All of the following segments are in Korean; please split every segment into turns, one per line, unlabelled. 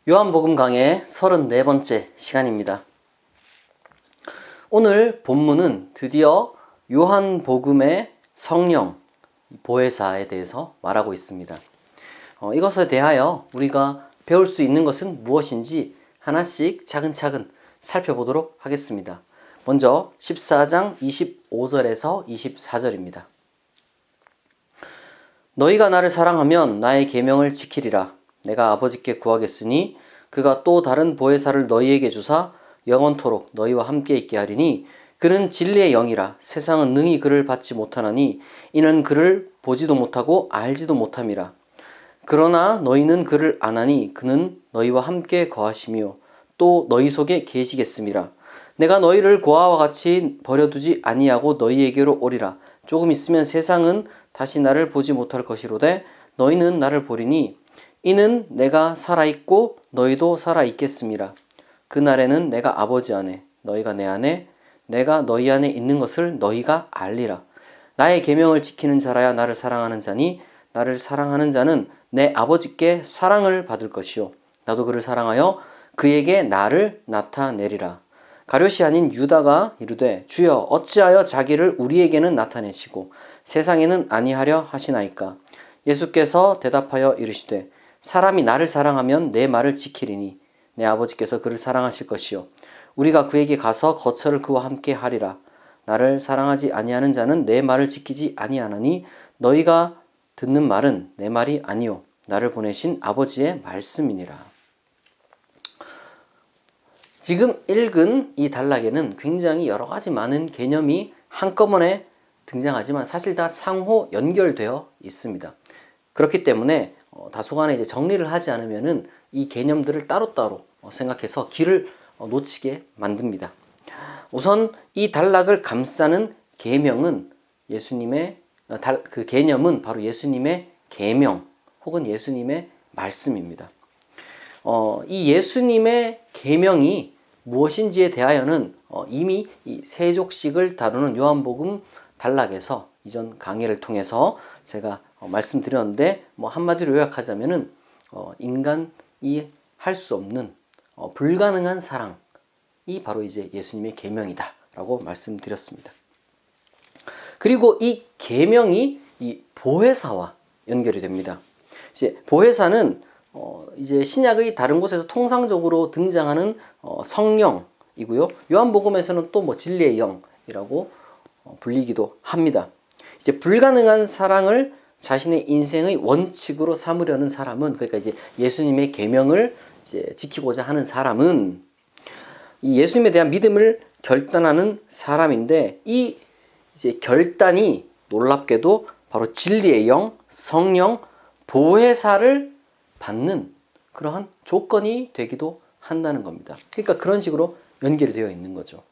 요한복음 강의 34번째 시간입니다. 오늘 본문은 드디어 요한복음의 성령, 보혜사에 대해서 말하고 있습니다. 이것에 대하여 우리가 배울 수 있는 것은 무엇인지 하나씩 차근차근 살펴보도록 하겠습니다. 먼저 14장 25절에서 24절입니다. 너희가 나를 사랑하면 나의 계명을 지키리라. 내가 아버지께 구하겠으니 그가 또 다른 보혜사를 너희에게 주사 영원토록 너희와 함께 있게 하리니 그는 진리의 영이라. 세상은 능히 그를 받지 못하나니 이는 그를 보지도 못하고 알지도 못함이라. 그러나 너희는 그를 아나니 그는 너희와 함께 거하시며 또 너희 속에 계시겠음이라. 내가 너희를 고아와 같이 버려두지 아니하고 너희에게로 오리라. 조금 있으면 세상은 다시 나를 보지 못할 것이로되 너희는 나를 보리니 이는 내가 살아있고 너희도 살아있겠음이라. 그날에는 내가 아버지 안에 너희가 내 안에 내가 너희 안에 있는 것을 너희가 알리라. 나의 계명을 지키는 자라야 나를 사랑하는 자니 나를 사랑하는 자는 내 아버지께 사랑을 받을 것이요 나도 그를 사랑하여 그에게 나를 나타내리라. 가룟이 아닌 유다가 이르되 주여 어찌하여 자기를 우리에게는 나타내시고 세상에는 아니하려 하시나이까. 예수께서 대답하여 이르시되 사람이 나를 사랑하면 내 말을 지키리니 내 아버지께서 그를 사랑하실 것이요 우리가 그에게 가서 거처를 그와 함께 하리라. 나를 사랑하지 아니하는 자는 내 말을 지키지 아니하나니 너희가 듣는 말은 내 말이 아니요 나를 보내신 아버지의 말씀이니라. 지금 읽은 이 단락에는 굉장히 여러 가지 많은 개념이 한꺼번에 등장하지만 사실 다 상호 연결되어 있습니다. 그렇기 때문에 다소간에 이제 정리를 하지 않으면은 이 개념들을 따로따로 생각해서 길을 놓치게 만듭니다. 우선 이 단락을 감싸는 계명은 예수님의 그 개념은 바로 예수님의 계명 혹은 예수님의 말씀입니다. 이 예수님의 계명이 무엇인지에 대하여는 이미 이 세족식을 다루는 요한복음 단락에서 이전 강의를 통해서 제가 말씀드렸는데 한마디로 요약하자면은 인간이 할 수 없는 불가능한 사랑이 바로 이제 예수님의 계명이다라고 말씀드렸습니다. 그리고 이 계명이 이 보혜사와 연결이 됩니다. 이제 보혜사는 이제 신약의 다른 곳에서 통상적으로 등장하는 성령이고요. 요한복음에서는 또 진리의 영이라고 불리기도 합니다. 이제 불가능한 사랑을 자신의 인생의 원칙으로 삼으려는 사람은, 그러니까 이제 예수님의 계명을 이제 지키고자 하는 사람은 이 예수님에 대한 믿음을 결단하는 사람인데, 이 이제 결단이 놀랍게도 바로 진리의 영, 성령, 보혜사를 받는 그러한 조건이 되기도 한다는 겁니다. 그러니까 그런 식으로 연결이 되어 있는 거죠.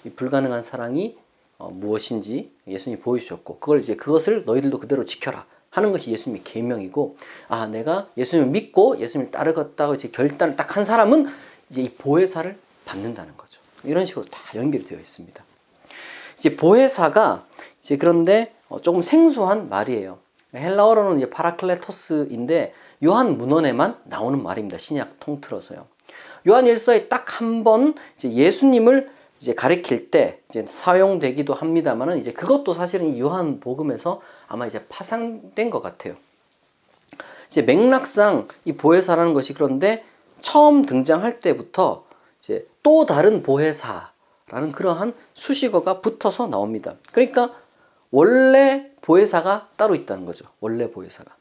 이 불가능한 사랑이 무엇인지 예수님이 보여주셨고, 그것을 너희들도 그대로 지켜라 하는 것이 예수님의 계명이고, 내가 예수님을 믿고 예수님을 따르겠다고 이제 결단을 딱 한 사람은 이제 이 보혜사를 받는다는 거죠. 이런 식으로 다 연결이 되어 있습니다. 이제 보혜사가 이제 그런데 조금 생소한 말이에요. 헬라어로는 이제 파라클레토스인데 요한 문헌에만 나오는 말입니다. 신약 통틀어서요. 요한 일서에 딱 한 번 이제 예수님을 이제 가리킬 때 이제 사용되기도 합니다만은 이제 그것도 사실은 이 요한 복음에서 아마 이제 파생된 것 같아요. 이제 맥락상 이 보혜사라는 것이 그런데 처음 등장할 때부터 이제 또 다른 보혜사라는 그러한 수식어가 붙어서 나옵니다. 그러니까 원래 보혜사가 따로 있다는 거죠. 원래 보혜사가.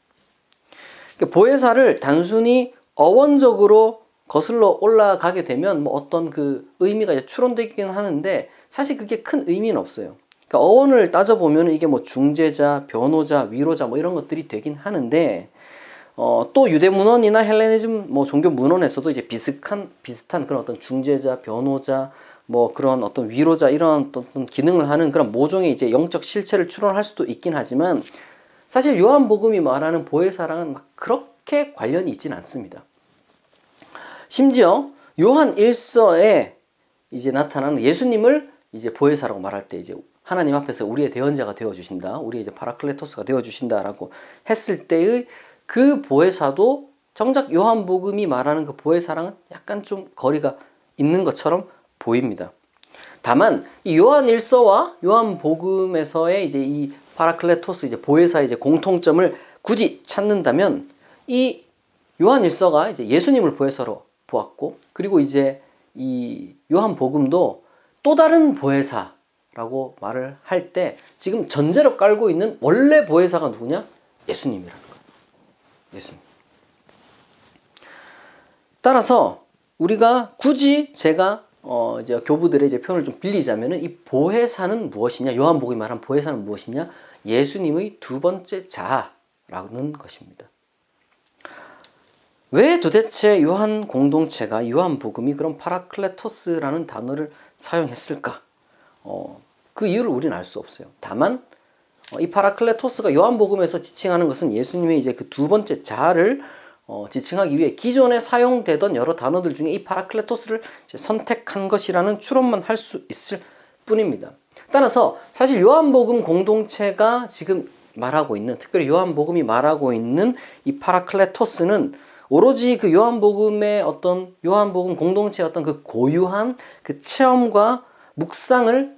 보혜사를 단순히 어원적으로 거슬러 올라가게 되면 어떤 그 의미가 이제 추론되긴 하는데 사실 그게 큰 의미는 없어요. 그러니까 어원을 따져보면 이게 중재자, 변호자, 위로자 이런 것들이 되긴 하는데 또 유대 문헌이나 헬레니즘 종교 문헌에서도 이제 비슷한 그런 어떤 중재자, 변호자, 그런 어떤 위로자 이런 어떤 기능을 하는 그런 모종의 이제 영적 실체를 추론할 수도 있긴 하지만 사실 요한복음이 말하는 보혜사랑은 그렇게 관련이 있지는 않습니다. 심지어 요한 1서에 이제 나타나는 예수님을 이제 보혜사라고 말할 때 이제 하나님 앞에서 우리의 대언자가 되어 주신다, 우리의 이제 파라클레토스가 되어 주신다라고 했을 때의 그 보혜사도 정작 요한복음이 말하는 그 보혜의 사랑은 약간 좀 거리가 있는 것처럼 보입니다. 다만 이 요한일서와 요한복음에서의 이제 이 파라클레토스 이제 보혜사의 이제 공통점을 굳이 찾는다면 이 요한일서가 이제 예수님을 보혜사로 보았고, 그리고 이제 이 요한복음도 또 다른 보혜사라고 말을 할 때 지금 전제로 깔고 있는 원래 보혜사가 누구냐? 예수님이라는 거예요. 예수님. 따라서 우리가 굳이 제가 이제 교부들의 이제 표현을 좀 빌리자면은 이 보혜사는 무엇이냐? 요한복음이 말한 보혜사는 무엇이냐? 예수님의 두 번째 자아라는 것입니다. 왜 도대체 요한 공동체가 요한복음이 그런 파라클레토스라는 단어를 사용했을까? 그 이유를 우리는 알 수 없어요. 다만 이 파라클레토스가 요한복음에서 지칭하는 것은 예수님의 이제 그 두 번째 자아를 지칭하기 위해 기존에 사용되던 여러 단어들 중에 이 파라클레토스를 선택한 것이라는 추론만 할 수 있을 뿐입니다. 따라서 사실 요한복음 공동체가 지금 말하고 있는, 특별히 요한복음이 말하고 있는 이 파라클레토스는 오로지 그 요한복음의 어떤 요한복음 공동체의 어떤 그 고유한 그 체험과 묵상을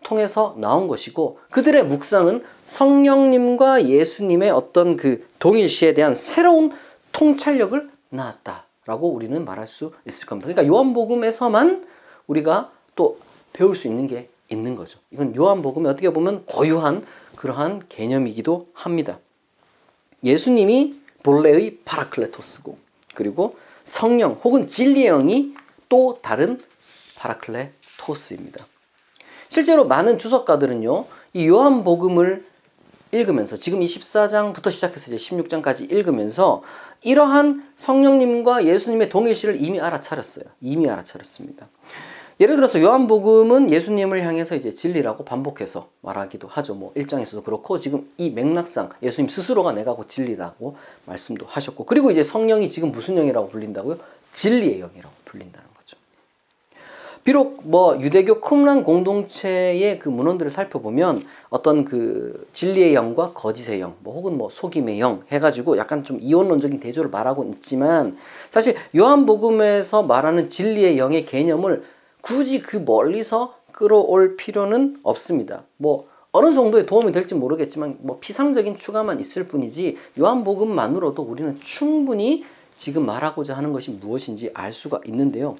통해서 나온 것이고, 그들의 묵상은 성령님과 예수님의 어떤 그 동일시에 대한 새로운 통찰력을 낳았다라고 우리는 말할 수 있을 겁니다. 그러니까 요한복음에서만 우리가 또 배울 수 있는 게 있는 거죠. 이건 요한복음에 어떻게 보면 고유한 그러한 개념이기도 합니다. 예수님이 본래의 파라클레토스고, 그리고 성령 혹은 진리의 영이 또 다른 파라클레토스입니다. 실제로 많은 주석가들은요, 이 요한복음을 읽으면서 지금 이 14장부터 시작해서 이제 16장까지 읽으면서 이러한 성령님과 예수님의 동일시를 이미 알아차렸어요. 이미 알아차렸습니다. 예를 들어서 요한복음은 예수님을 향해서 이제 진리라고 반복해서 말하기도 하죠. 뭐 1장에서도 그렇고, 지금 이 맥락상 예수님 스스로가 내가 곧 진리라고 말씀도 하셨고, 그리고 이제 성령이 지금 무슨 영이라고 불린다고요? 진리의 영이라고 불린다는 거죠. 비록 뭐 유대교 쿰란 공동체의 그 문헌들을 살펴보면 어떤 그 진리의 영과 거짓의 영, 뭐 혹은 뭐 속임의 영 해가지고 약간 좀 이원론적인 대조를 말하고 있지만, 사실 요한복음에서 말하는 진리의 영의 개념을 굳이 그 멀리서 끌어올 필요는 없습니다. 뭐 어느 정도의 도움이 될지 모르겠지만 뭐 피상적인 추가만 있을 뿐이지, 요한복음만으로도 우리는 충분히 지금 말하고자 하는 것이 무엇인지 알 수가 있는데요.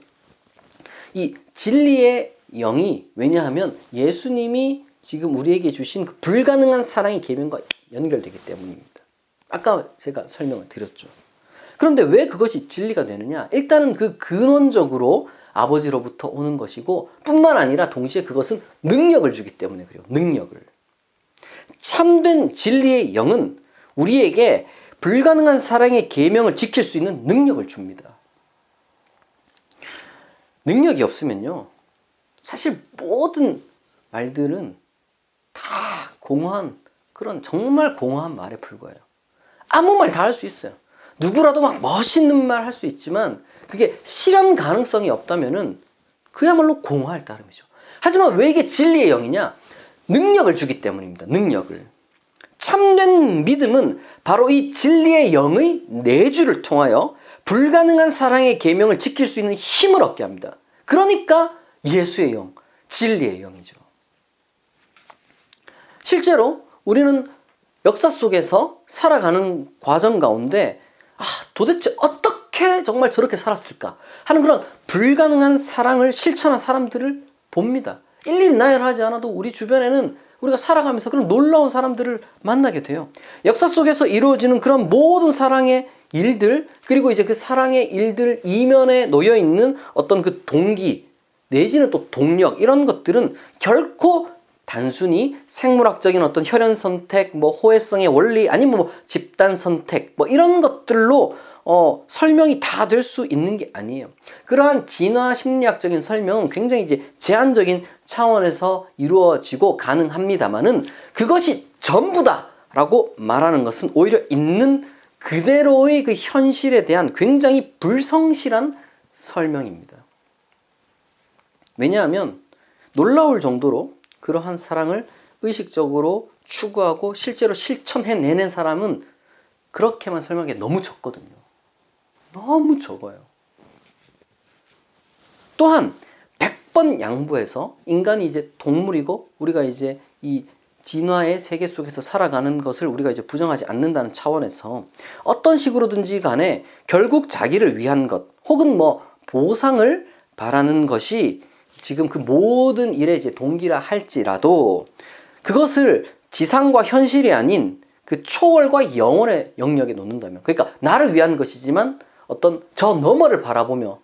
이 진리의 영이, 왜냐하면 예수님이 지금 우리에게 주신 그 불가능한 사랑의 계명과 연결되기 때문입니다. 아까 제가 설명을 드렸죠. 그런데 왜 그것이 진리가 되느냐? 일단은 그 근원적으로 아버지로부터 오는 것이고, 뿐만 아니라 동시에 그것은 능력을 주기 때문에 그래요. 능력을. 참된 진리의 영은 우리에게 불가능한 사랑의 계명을 지킬 수 있는 능력을 줍니다. 능력이 없으면요, 사실 모든 말들은 다 공허한, 그런 정말 공허한 말에 불과해요. 아무 말 다 할 수 있어요. 누구라도 막 멋있는 말 할 수 있지만 그게 실현 가능성이 없다면은 그야말로 공허할 따름이죠. 하지만 왜 이게 진리의 영이냐? 능력을 주기 때문입니다. 능력을. 참된 믿음은 바로 이 진리의 영의 내주를 통하여 불가능한 사랑의 계명을 지킬 수 있는 힘을 얻게 합니다. 그러니까 예수의 영, 진리의 영이죠. 실제로 우리는 역사 속에서 살아가는 과정 가운데 도대체 어떻게 정말 저렇게 살았을까 하는 그런 불가능한 사랑을 실천한 사람들을 봅니다. 일일이 나열하지 않아도 우리 주변에는 우리가 살아가면서 그런 놀라운 사람들을 만나게 돼요. 역사 속에서 이루어지는 그런 모든 사랑의 일들, 그리고 이제 그 사랑의 일들 이면에 놓여 있는 어떤 그 동기 내지는 또 동력, 이런 것들은 결코 단순히 생물학적인 어떤 혈연 선택, 뭐 호혜성의 원리, 아니면 뭐 집단 선택, 뭐 이런 것들로 설명이 다 될 수 있는 게 아니에요. 그러한 진화 심리학적인 설명은 굉장히 이제 제한적인 차원에서 이루어지고 가능합니다만은, 그것이 전부다라고 말하는 것은 오히려 있는 그대로의 그 현실에 대한 굉장히 불성실한 설명입니다. 왜냐하면 놀라울 정도로 그러한 사랑을 의식적으로 추구하고 실제로 실천해내는 사람은 그렇게만 설명하기 너무 적거든요. 너무 적어요. 또한 100번 양보해서 인간이 이제 동물이고 우리가 이제 이 진화의 세계 속에서 살아가는 것을 우리가 이제 부정하지 않는다는 차원에서 어떤 식으로든지 간에 결국 자기를 위한 것 혹은 뭐 보상을 바라는 것이 지금 그 모든 일의 이제 동기라 할지라도 그것을 지상과 현실이 아닌 그 초월과 영혼의 영역에 놓는다면, 그러니까 나를 위한 것이지만 어떤 저 너머를 바라보며,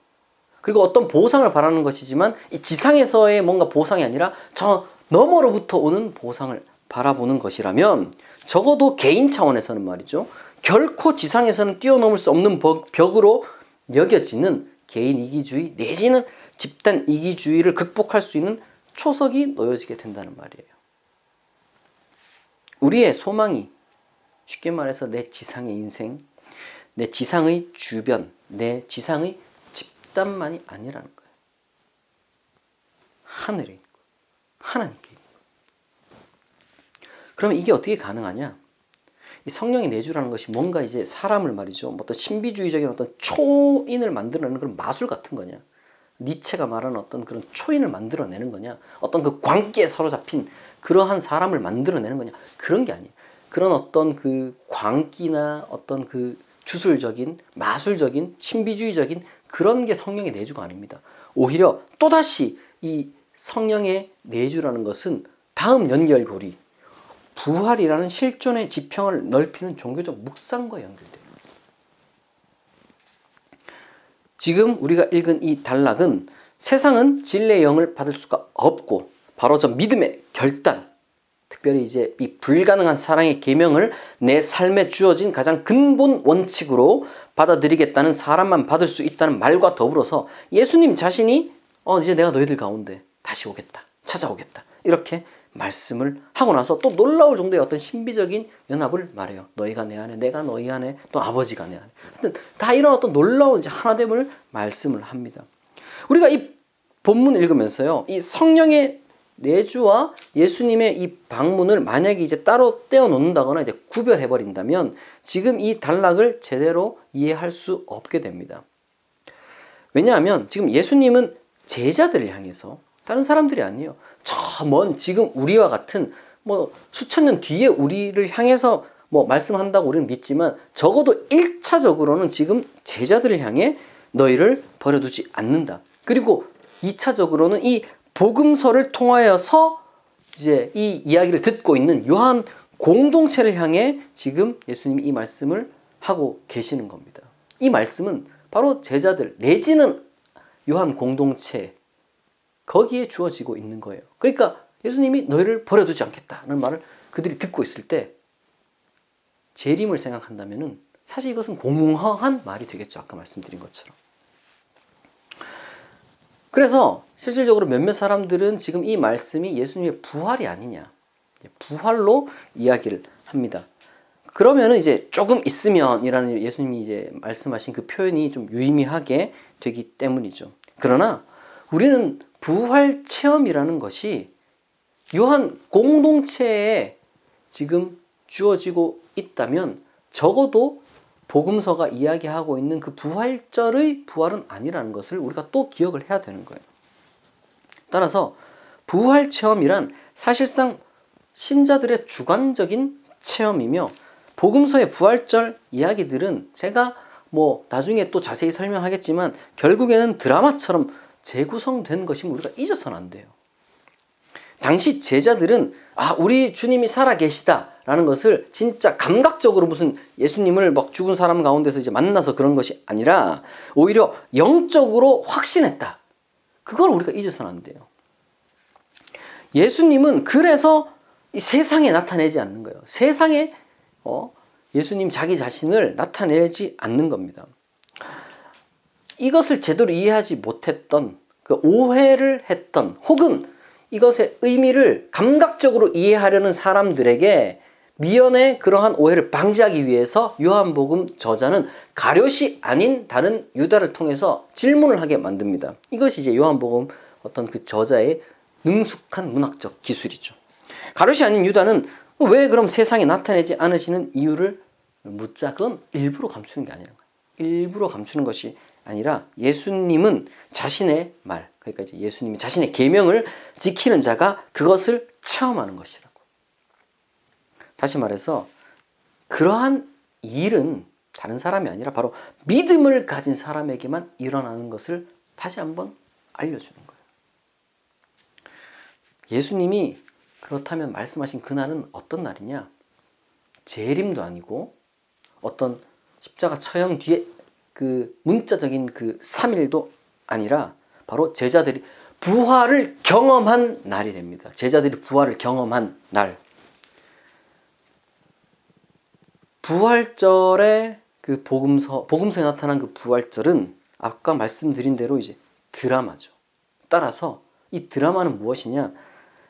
그리고 어떤 보상을 바라는 것이지만 이 지상에서의 뭔가 보상이 아니라 저 너머로부터 오는 보상을 바라보는 것이라면, 적어도 개인 차원에서는 말이죠, 결코 지상에서는 뛰어넘을 수 없는 벽으로 여겨지는 개인 이기주의 내지는 집단 이기주의를 극복할 수 있는 초석이 놓여지게 된다는 말이에요. 우리의 소망이 쉽게 말해서 내 지상의 인생, 내 지상의 주변, 내 지상의 집단만이 아니라는 거예요. 하늘에 있고 하나님께 있고. 그러면 이게 어떻게 가능하냐? 이 성령의 내주라는 것이 뭔가 이제 사람을 말이죠, 어떤 신비주의적인 어떤 초인을 만들어내는 그런 마술 같은 거냐? 니체가 말하는 어떤 그런 초인을 만들어내는 거냐? 어떤 그 광기에 사로잡힌 그러한 사람을 만들어내는 거냐? 그런 게 아니에요. 그런 어떤 그 광기나 어떤 그 주술적인, 마술적인, 신비주의적인 그런 게 성령의 내주가 아닙니다. 오히려 또다시 이 성령의 내주라는 것은 다음 연결고리, 부활이라는 실존의 지평을 넓히는 종교적 묵상과 연결돼요. 지금 우리가 읽은 이 단락은 세상은 진리의 영을 받을 수가 없고 바로 저 믿음의 결단, 특별히 이제 이 불가능한 사랑의 계명을 내 삶에 주어진 가장 근본 원칙으로 받아들이겠다는 사람만 받을 수 있다는 말과 더불어서 예수님 자신이 이제 내가 너희들 가운데 다시 오겠다, 찾아오겠다, 이렇게 말씀을 하고 나서 또 놀라울 정도의 어떤 신비적인 연합을 말해요. 너희가 내 안에, 내가 너희 안에, 또 아버지가 내 안에. 하여튼 다 이런 어떤 놀라운 이제 하나됨을 말씀을 합니다. 우리가 이 본문 읽으면서요, 이 성령의 내주와 예수님의 이 방문을 만약에 이제 따로 떼어 놓는다거나 이제 구별해 버린다면 지금 이 단락을 제대로 이해할 수 없게 됩니다. 왜냐하면 지금 예수님은 제자들을 향해서, 다른 사람들이 아니에요, 저 먼 지금 우리와 같은 뭐 수천 년 뒤에 우리를 향해서 뭐 말씀한다고 우리는 믿지만 적어도 1차적으로는 지금 제자들을 향해 너희를 버려두지 않는다. 그리고 2차적으로는 이 복음서를 통하여서 이제 이 이야기를 듣고 있는 요한 공동체를 향해 지금 예수님이 이 말씀을 하고 계시는 겁니다. 이 말씀은 바로 제자들 내지는 요한 공동체, 거기에 주어지고 있는 거예요. 그러니까 예수님이 너희를 버려두지 않겠다는 말을 그들이 듣고 있을 때 재림을 생각한다면은 사실 이것은 공허한 말이 되겠죠. 아까 말씀드린 것처럼. 그래서 실질적으로 몇몇 사람들은 지금 이 말씀이 예수님의 부활이 아니냐, 부활로 이야기를 합니다. 그러면은 이제 조금 있으면이라는 예수님이 이제 말씀하신 그 표현이 좀 유의미하게 되기 때문이죠. 그러나 우리는 부활 체험이라는 것이 요한 공동체에 지금 주어지고 있다면 적어도 복음서가 이야기하고 있는 그 부활절의 부활은 아니라는 것을 우리가 또 기억을 해야 되는 거예요. 따라서 부활 체험이란 사실상 신자들의 주관적인 체험이며, 복음서의 부활절 이야기들은 제가 뭐 나중에 또 자세히 설명하겠지만 결국에는 드라마처럼 재구성된 것임을 우리가 잊어서는 안 돼요. 당시 제자들은 우리 주님이 살아계시다라는 것을 진짜 감각적으로 무슨 예수님을 막 죽은 사람 가운데서 이제 만나서 그런 것이 아니라 오히려 영적으로 확신했다. 그걸 우리가 잊어서는 안 돼요. 예수님은 그래서 이 세상에 나타내지 않는 거예요. 세상에 예수님 자기 자신을 나타내지 않는 겁니다. 이것을 제대로 이해하지 못했던, 그 오해를 했던, 혹은 이것의 의미를 감각적으로 이해하려는 사람들에게 미연의 그러한 오해를 방지하기 위해서 요한복음 저자는 가룟이 아닌 다른 유다를 통해서 질문을 하게 만듭니다. 이것이 이제 요한복음 어떤 그 저자의 능숙한 문학적 기술이죠. 가룟이 아닌 유다는 왜 그럼 세상에 나타내지 않으시는 이유를 묻자. 그건 일부러 감추는 게 아니라는 거예요. 일부러 감추는 것이 아니라 예수님은 자신의 말, 그러니까 이제 예수님이 자신의 계명을 지키는 자가 그것을 체험하는 것이라고. 다시 말해서 그러한 일은 다른 사람이 아니라 바로 믿음을 가진 사람에게만 일어나는 것을 다시 한번 알려주는 거예요. 예수님이 그렇다면 말씀하신 그날은 어떤 날이냐? 재림도 아니고 어떤 십자가 처형 뒤에 그 문자적인 그 3일도 아니라 바로 제자들이 부활을 경험한 날이 됩니다. 제자들이 부활을 경험한 날. 부활절의 그 복음서에 나타난 그 부활절은 아까 말씀드린 대로 이제 드라마죠. 따라서 이 드라마는 무엇이냐?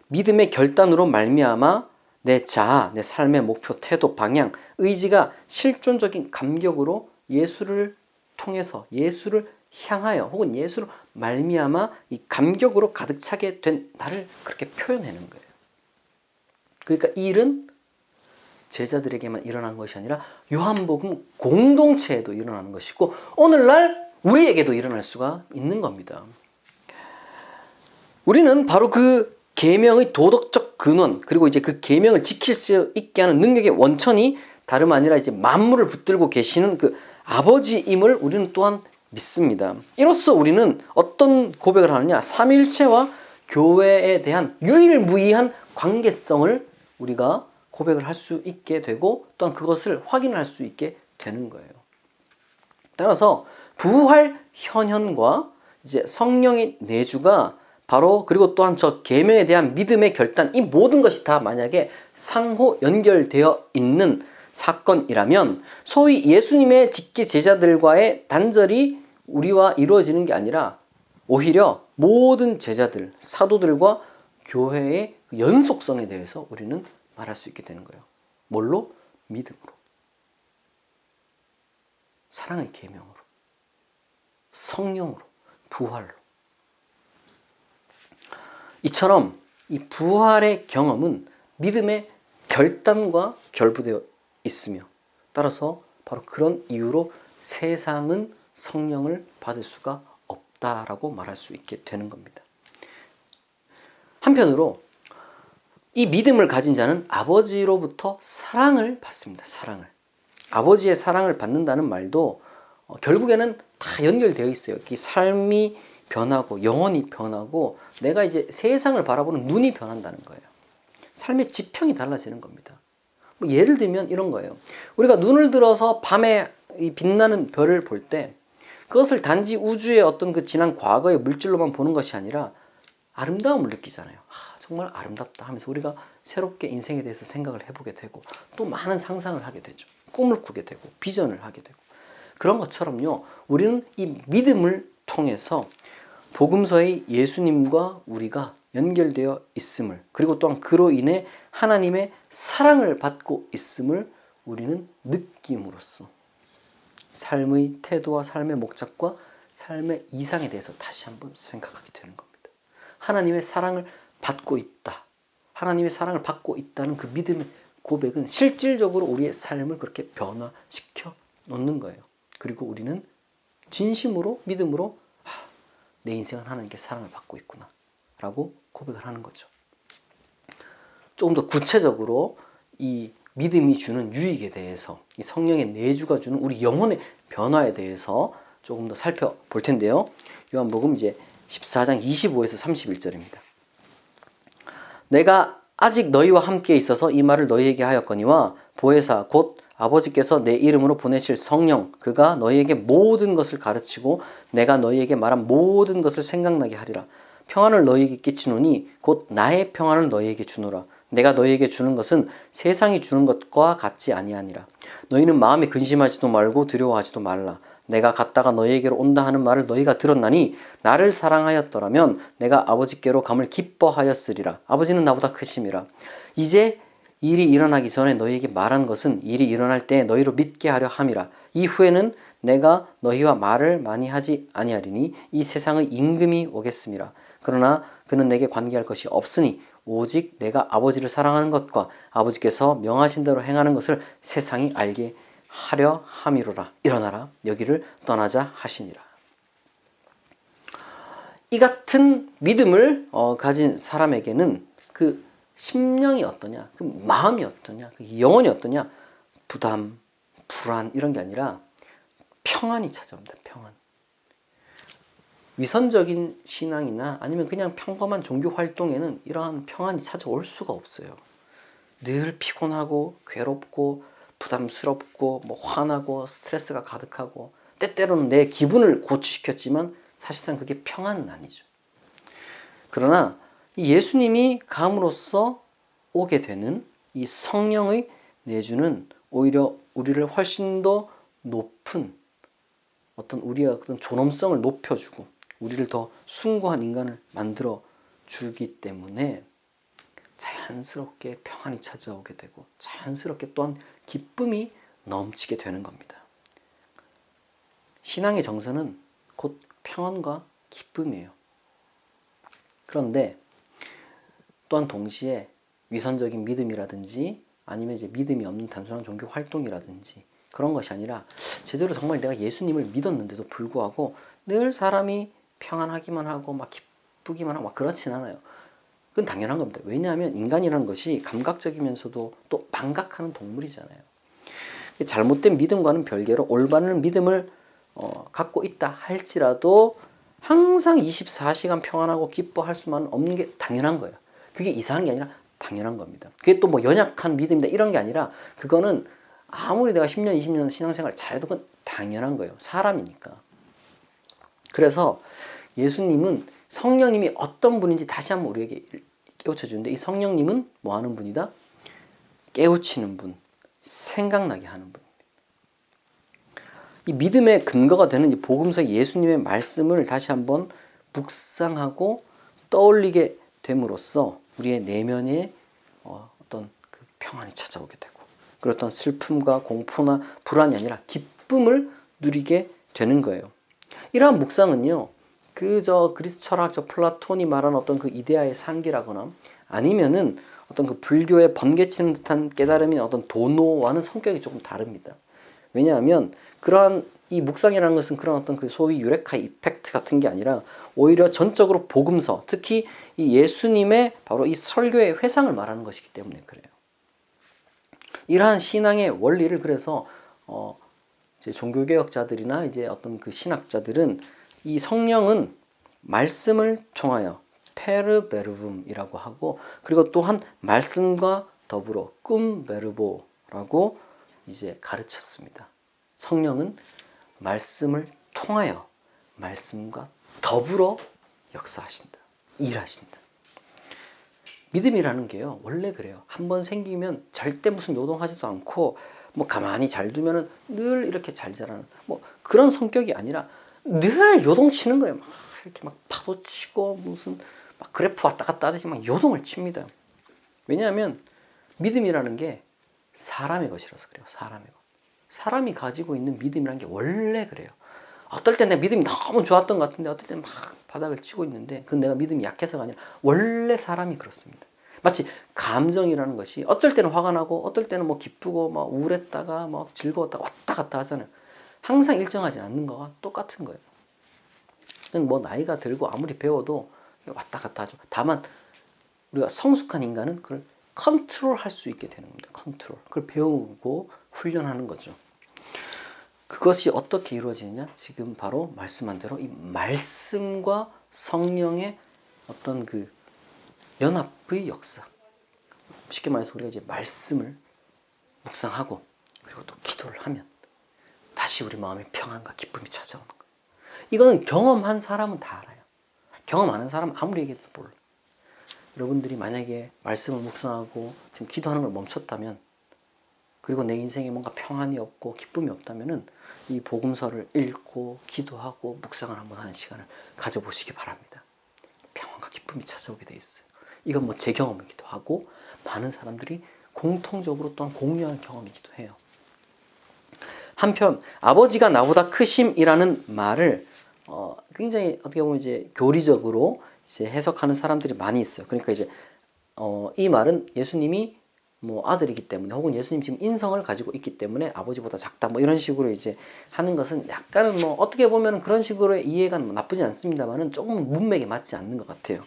믿음의 결단으로 말미암아 내 자아, 내 삶의 목표, 태도, 방향, 의지가 실존적인 감격으로 예수를 통해서, 예수를 향하여 혹은 예수로 말미암아 이 감격으로 가득 차게 된 나를 그렇게 표현하는 거예요. 그러니까 이 일은 제자들에게만 일어난 것이 아니라 요한복음 공동체에도 일어나는 것이고 오늘날 우리에게도 일어날 수가 있는 겁니다. 우리는 바로 그 계명의 도덕적 근원, 그리고 이제 그 계명을 지킬 수 있게 하는 능력의 원천이 다름 아니라 이제 만물을 붙들고 계시는 그 아버지임을 우리는 또한 믿습니다. 이로써 우리는 어떤 고백을 하느냐? 삼위일체와 교회에 대한 유일무이한 관계성을 우리가 고백을 할 수 있게 되고 또한 그것을 확인할 수 있게 되는 거예요. 따라서 부활 현현과 이제 성령의 내주가 바로 그리고 또한 저 계명에 대한 믿음의 결단, 이 모든 것이 다 만약에 상호 연결되어 있는 사건이라면 소위 예수님의 직계 제자들과의 단절이 우리와 이루어지는 게 아니라 오히려 모든 제자들, 사도들과 교회의 연속성에 대해서 우리는 말할 수 있게 되는 거예요. 뭘로? 믿음으로. 사랑의 계명으로. 성령으로. 부활로. 이처럼 이 부활의 경험은 믿음의 결단과 결부되어 있으며 따라서 바로 그런 이유로 세상은 성령을 받을 수가 없다라고 말할 수 있게 되는 겁니다. 한편으로 이 믿음을 가진 자는 아버지로부터 사랑을 받습니다. 사랑을. 아버지의 사랑을 받는다는 말도 결국에는 다 연결되어 있어요. 이 삶이 변하고 영혼이 변하고 내가 이제 세상을 바라보는 눈이 변한다는 거예요. 삶의 지평이 달라지는 겁니다. 뭐 예를 들면 이런 거예요. 우리가 눈을 들어서 밤에 이 빛나는 별을 볼 때 그것을 단지 우주의 어떤 그 지난 과거의 물질로만 보는 것이 아니라 아름다움을 느끼잖아요. 정말 아름답다 하면서 우리가 새롭게 인생에 대해서 생각을 해보게 되고 또 많은 상상을 하게 되죠. 꿈을 꾸게 되고 비전을 하게 되고 그런 것처럼요. 우리는 이 믿음을 통해서 복음서의 예수님과 우리가 연결되어 있음을 그리고 또한 그로 인해 하나님의 사랑을 받고 있음을 우리는 느낌으로써 삶의 태도와 삶의 목적과 삶의 이상에 대해서 다시 한번 생각하게 되는 겁니다. 하나님의 사랑을 받고 있다. 하나님의 사랑을 받고 있다는 그 믿음의 고백은 실질적으로 우리의 삶을 그렇게 변화시켜 놓는 거예요. 그리고 우리는 진심으로 믿음으로 내 인생은 하나님께 사랑을 받고 있구나 라고 고백을 하는 거죠. 조금 더 구체적으로 이 믿음이 주는 유익에 대해서 이 성령의 내주가 주는 우리 영혼의 변화에 대해서 조금 더 살펴볼 텐데요. 요한복음 이제 14장 25에서 31절입니다. 내가 아직 너희와 함께 있어서 이 말을 너희에게 하였거니와 보혜사 곧 아버지께서 내 이름으로 보내실 성령 그가 너희에게 모든 것을 가르치고 내가 너희에게 말한 모든 것을 생각나게 하리라. 평안을 너희에게 끼치노니 곧 나의 평안을 너희에게 주노라. 내가 너희에게 주는 것은 세상이 주는 것과 같지 아니하니라. 너희는 마음에 근심하지도 말고 두려워하지도 말라. 내가 갔다가 너희에게로 온다 하는 말을 너희가 들었나니 나를 사랑하였더라면 내가 아버지께로 감을 기뻐하였으리라. 아버지는 나보다 크심이라. 이제 일이 일어나기 전에 너희에게 말한 것은 일이 일어날 때 너희로 믿게 하려 함이라. 이후에는 내가 너희와 말을 많이 하지 아니하리니 이 세상의 임금이 오겠음이라. 그러나 그는 내게 관계할 것이 없으니 오직 내가 아버지를 사랑하는 것과 아버지께서 명하신 대로 행하는 것을 세상이 알게 하려 함이로라. 일어나라. 여기를 떠나자 하시니라. 이 같은 믿음을 가진 사람에게는 그 심령이 어떠냐, 그 마음이 어떠냐, 그 영혼이 어떠냐, 부담, 불안 이런 게 아니라 평안이 찾아옵니다. 평안. 위선적인 신앙이나 아니면 그냥 평범한 종교 활동에는 이러한 평안이 찾아올 수가 없어요. 늘 피곤하고 괴롭고 부담스럽고 뭐 화나고 스트레스가 가득하고 때때로는 내 기분을 고취시켰지만 사실상 그게 평안은 아니죠. 그러나 이 예수님이 감으로써 오게 되는 이 성령의 내주는 오히려 우리를 훨씬 더 높은 어떤 우리의 어떤 존엄성을 높여주고 우리를 더 숭고한 인간을 만들어 주기 때문에 자연스럽게 평안이 찾아오게 되고 자연스럽게 또한 기쁨이 넘치게 되는 겁니다. 신앙의 정서는 곧 평안과 기쁨이에요. 그런데 또한 동시에 위선적인 믿음이라든지 아니면 이제 믿음이 없는 단순한 종교 활동이라든지 그런 것이 아니라 제대로 정말 내가 예수님을 믿었는데도 불구하고 늘 사람이 평안하기만 하고 막 기쁘기만 하고 막 그렇진 않아요. 그건 당연한 겁니다. 왜냐하면 인간이라는 것이 감각적이면서도 또 망각하는 동물이잖아요. 잘못된 믿음과는 별개로 올바른 믿음을 갖고 있다 할지라도 항상 24시간 평안하고 기뻐할 수만 없는 게 당연한 거예요. 그게 이상한 게 아니라 당연한 겁니다. 그게 또 뭐 연약한 믿음이다 이런 게 아니라 그거는 아무리 내가 10년, 20년 신앙생활 잘해도 그건 당연한 거예요. 사람이니까. 그래서 예수님은 성령님이 어떤 분인지 다시 한번 우리에게 깨우쳐 주는데 이 성령님은 뭐 하는 분이다? 깨우치는 분, 생각나게 하는 분. 이 믿음의 근거가 되는 이 복음서 예수님의 말씀을 다시 한번 묵상하고 떠올리게 됨으로써 우리의 내면에 어떤 그 평안이 찾아오게 되고 그리고 어떤 슬픔과 공포나 불안이 아니라 기쁨을 누리게 되는 거예요. 이러한 묵상은요, 그저 그리스 철학자 플라톤이 말한 어떤 그 이데아의 상기라거나 아니면은 어떤 그 불교의 번개치는 듯한 깨달음인 어떤 도노와는 성격이 조금 다릅니다. 왜냐하면 그러한 이 묵상이라는 것은 그런 어떤 그 소위 유레카 이펙트 같은 게 아니라 오히려 전적으로 복음서, 특히 이 예수님의 바로 이 설교의 회상을 말하는 것이기 때문에 그래요. 이러한 신앙의 원리를 그래서 이제 종교개혁자들이나 이제 어떤 그 신학자들은 이 성령은 말씀을 통하여 페르베르붐이라고 하고 그리고 또한 말씀과 더불어 끔베르보라고 이제 가르쳤습니다. 성령은 말씀을 통하여 말씀과 더불어 역사하신다. 일하신다. 믿음이라는 게요. 원래 그래요. 한번 생기면 절대 무슨 요동하지도 않고 뭐 가만히 잘 두면은 늘 이렇게 잘 자라는 뭐 그런 성격이 아니라 늘 요동치는 거예요. 막 이렇게 막 파도 치고 무슨 막 그래프 왔다 갔다 하듯이 막 요동을 칩니다. 왜냐하면 믿음이라는 게 사람의 것이라서 그래요. 사람의 것. 사람이 가지고 있는 믿음이라는 게 원래 그래요. 어떨 땐 내 믿음이 너무 좋았던 것 같은데 어떨 땐 막 바닥을 치고 있는데 그건 내가 믿음이 약해서가 아니라 원래 사람이 그렇습니다. 마치 감정이라는 것이 어떨 때는 화가 나고 어떨 때는 뭐 기쁘고 막 우울했다가 막 즐거웠다가 왔다 갔다 하잖아요. 항상 일정하지 않는 거와 똑같은 거예요. 뭐 나이가 들고 아무리 배워도 왔다 갔다 하죠. 다만 우리가 성숙한 인간은 그걸 컨트롤할 수 있게 되는 겁니다. 컨트롤. 그걸 배우고 훈련하는 거죠. 그것이 어떻게 이루어지느냐? 지금 바로 말씀한 대로 이 말씀과 성령의 어떤 그 연합의 역사. 쉽게 말해서 우리가 이제 말씀을 묵상하고 그리고 또 기도를 하면 다시 우리 마음에 평안과 기쁨이 찾아오는 거예요. 이거는 경험한 사람은 다 알아요. 경험 안 한 사람은 아무리 얘기해도 몰라. 여러분들이 만약에 말씀을 묵상하고 지금 기도하는 걸 멈췄다면 그리고 내 인생에 뭔가 평안이 없고 기쁨이 없다면은 이 복음서를 읽고 기도하고 묵상을 한번 하는 시간을 가져보시기 바랍니다. 평안과 기쁨이 찾아오게 돼 있어요. 이건 뭐 제 경험이기도 하고 많은 사람들이 공통적으로 또한 공유하는 경험이기도 해요. 한편 아버지가 나보다 크심이라는 말을 굉장히 어떻게 보면 이제 교리적으로 이제 해석하는 사람들이 많이 있어요. 그러니까 이제 이 말은 예수님이 뭐 아들이기 때문에 혹은 예수님 지금 인성을 가지고 있기 때문에 아버지보다 작다 뭐 이런 식으로 이제 하는 것은 약간은 뭐 어떻게 보면 그런 식으로의 이해가 뭐 나쁘지 않습니다만은 조금 문맥에 맞지 않는 것 같아요.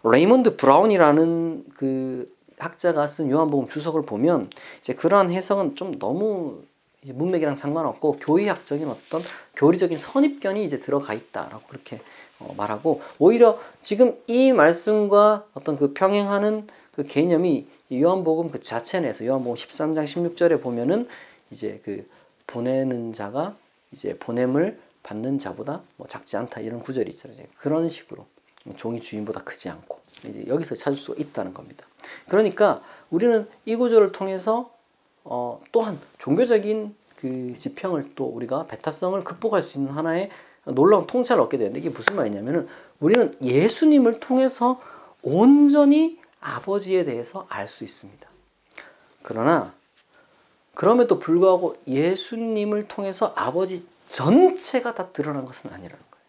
레이먼드 브라운이라는 그 학자가 쓴 요한복음 주석을 보면 이제 그러한 해석은 좀 너무 이제 문맥이랑 상관없고 교의학적인 어떤 교리적인 선입견이 이제 들어가 있다라고 그렇게 말하고, 오히려 지금 이 말씀과 어떤 그 평행하는 그 개념이 요한복음 그 자체 내에서 요한복음 13장 16절에 보면은 이제 그 보내는 자가 이제 보냄을 받는 자보다 뭐 작지 않다 이런 구절이 있어요. 이제 그런 식으로 종이 주인보다 크지 않고 이제 여기서 찾을 수가 있다는 겁니다. 그러니까 우리는 이 구절을 통해서 또한 종교적인 그 지평을 또 우리가 배타성을 극복할 수 있는 하나의 놀라운 통찰을 얻게 되는데, 이게 무슨 말이냐면은 우리는 예수님을 통해서 온전히 아버지에 대해서 알 수 있습니다. 그러나 그럼에도 불구하고 예수님을 통해서 아버지 전체가 다 드러난 것은 아니라는 거예요.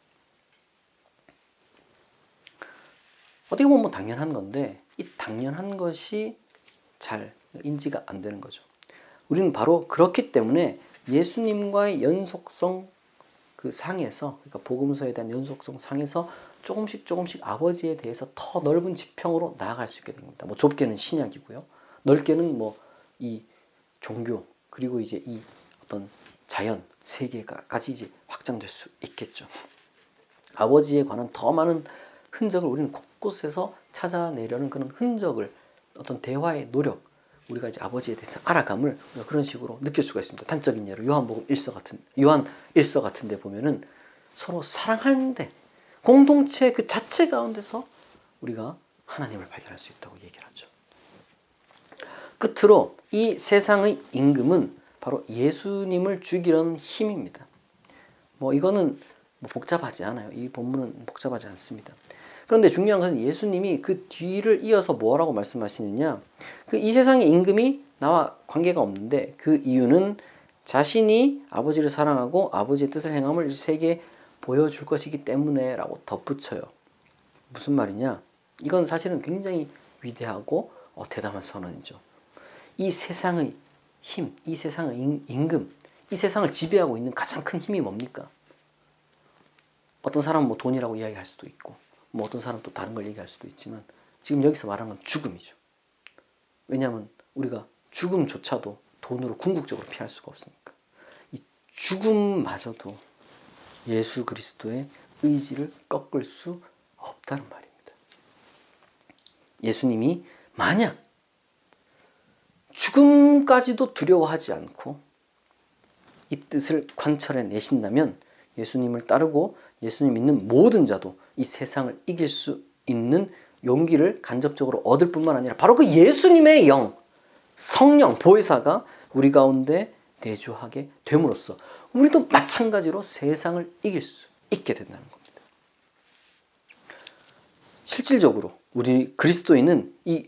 어떻게 보면 당연한 건데 이 당연한 것이 잘 인지가 안 되는 거죠. 우리는 바로 그렇기 때문에 예수님과의 연속성 그 상에서, 그러니까 복음서에 대한 연속성 상에서 조금씩 아버지에 대해서 더 넓은 지평으로 나아갈 수 있게 됩니다. 뭐 좁게는 신약이고요, 넓게는 뭐 이 종교, 그리고 이제 이 어떤 자연 세계까지 이제 확장될 수 있겠죠. 아버지에 관한 더 많은 흔적을 우리는 곳곳에서 찾아내려는 그런 흔적을, 어떤 대화의 노력, 우리가 이제 아버지에 대해서 알아감을 그런 식으로 느낄 수가 있습니다. 단적인 예로 요한 1서 같은 데 보면은 서로 사랑하는데 공동체 그 자체 가운데서 우리가 하나님을 발견할 수 있다고 얘기를 하죠. 끝으로 이 세상의 임금은 바로 예수님을 죽이려는 힘입니다. 뭐 이거는 뭐 복잡하지 않아요. 이 본문은 복잡하지 않습니다. 그런데 중요한 것은 예수님이 그 뒤를 이어서 뭐라고 말씀하시느냐, 그 이 세상의 임금이 나와 관계가 없는데 그 이유는 자신이 아버지를 사랑하고 아버지의 뜻을 행함을 세계에 보여줄 것이기 때문에 라고 덧붙여요. 무슨 말이냐, 이건 사실은 굉장히 위대하고 대담한 선언이죠. 이 세상의 힘, 이 세상의 임금, 이 세상을 지배하고 있는 가장 큰 힘이 뭡니까? 어떤 사람은 뭐 돈이라고 이야기할 수도 있고, 뭐 어떤 사람은 또 다른 걸 얘기할 수도 있지만 지금 여기서 말하는 건 죽음이죠. 왜냐하면 우리가 죽음조차도 돈으로 궁극적으로 피할 수가 없으니까. 이 죽음마저도 예수 그리스도의 의지를 꺾을 수 없다는 말입니다. 예수님이 만약 죽음까지도 두려워하지 않고 이 뜻을 관철해 내신다면 예수님을 따르고 예수님 믿는 모든 자도 이 세상을 이길 수 있는 용기를 간접적으로 얻을 뿐만 아니라 바로 그 예수님의 영, 성령, 보혜사가 우리 가운데 내주하게 됨으로써 우리도 마찬가지로 세상을 이길 수 있게 된다는 겁니다. 실질적으로 우리 그리스도인은 이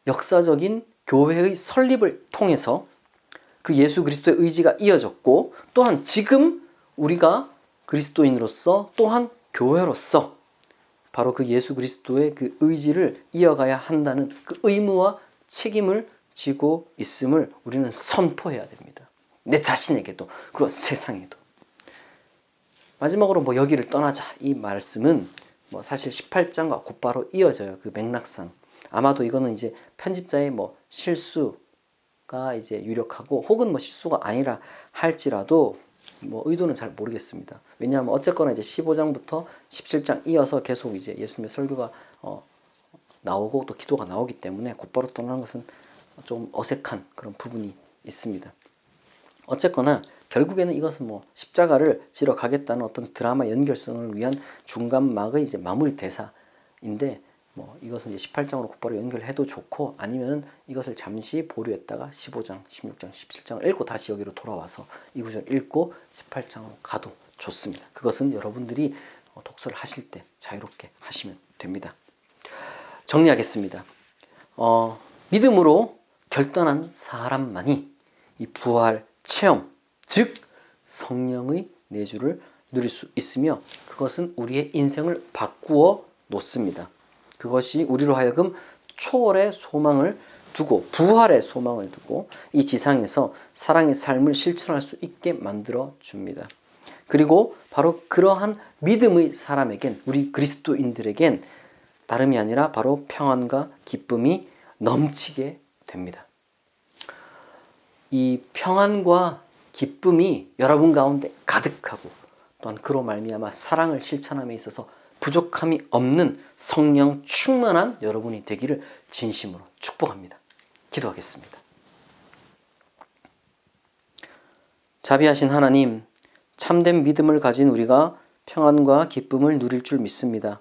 역사적인 교회의 설립을 통해서 그 예수 그리스도의 의지가 이어졌고, 또한 지금 우리가 그리스도인으로서 또한 교회로서 바로 그 예수 그리스도의 그 의지를 이어가야 한다는 그 의무와 책임을 지고 있음을 우리는 선포해야 됩니다. 내 자신에게도 그리고 세상에도. 마지막으로 뭐 여기를 떠나자 이 말씀은 뭐 사실 18장과 곧바로 이어져요. 그 맥락상. 아마도 이거는 이제 편집자의 뭐 실수가 이제 유력하고, 혹은 뭐 실수가 아니라 할지라도 뭐 의도는 잘 모르겠습니다. 왜냐하면 어쨌거나 이제 15장부터 17장 이어서 계속 이제 예수님의 설교가 나오고 또 기도가 나오기 때문에 곧바로 떠나는 것은 좀 어색한 그런 부분이 있습니다. 어쨌거나 결국에는 이것은 뭐 십자가를 지러 가겠다는 어떤 드라마 연결성을 위한 중간막의 이제 마무리 대사인데, 뭐 이것은 이제 18장으로 곧바로 연결해도 좋고, 아니면 이것을 잠시 보류했다가 15장, 16장, 17장을 읽고 다시 여기로 돌아와서 이 구절 읽고 18장으로 가도 좋습니다. 그것은 여러분들이 독서를 하실 때 자유롭게 하시면 됩니다. 정리하겠습니다. 믿음으로 결단한 사람만이 이 부활 체험, 즉 성령의 내주를 누릴 수 있으며, 그것은 우리의 인생을 바꾸어 놓습니다. 그것이 우리로 하여금 초월의 소망을 두고 부활의 소망을 두고 이 지상에서 사랑의 삶을 실천할 수 있게 만들어 줍니다. 그리고 바로 그러한 믿음의 사람에겐, 우리 그리스도인들에겐 다름이 아니라 바로 평안과 기쁨이 넘치게 됩니다. 이 평안과 기쁨이 여러분 가운데 가득하고 또한 그로 말미암아 사랑을 실천함에 있어서 부족함이 없는 성령 충만한 여러분이 되기를 진심으로 축복합니다. 기도하겠습니다. 자비하신 하나님, 참된 믿음을 가진 우리가 평안과 기쁨을 누릴 줄 믿습니다.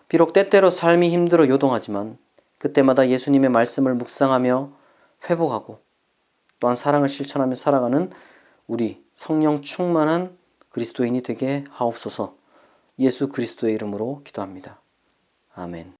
비록 때때로 삶이 힘들어 요동하지만 그때마다 예수님의 말씀을 묵상하며 회복하고 또한 사랑을 실천하며 살아가는 우리 성령 충만한 그리스도인이 되게 하옵소서. 예수 그리스도의 이름으로 기도합니다. 아멘.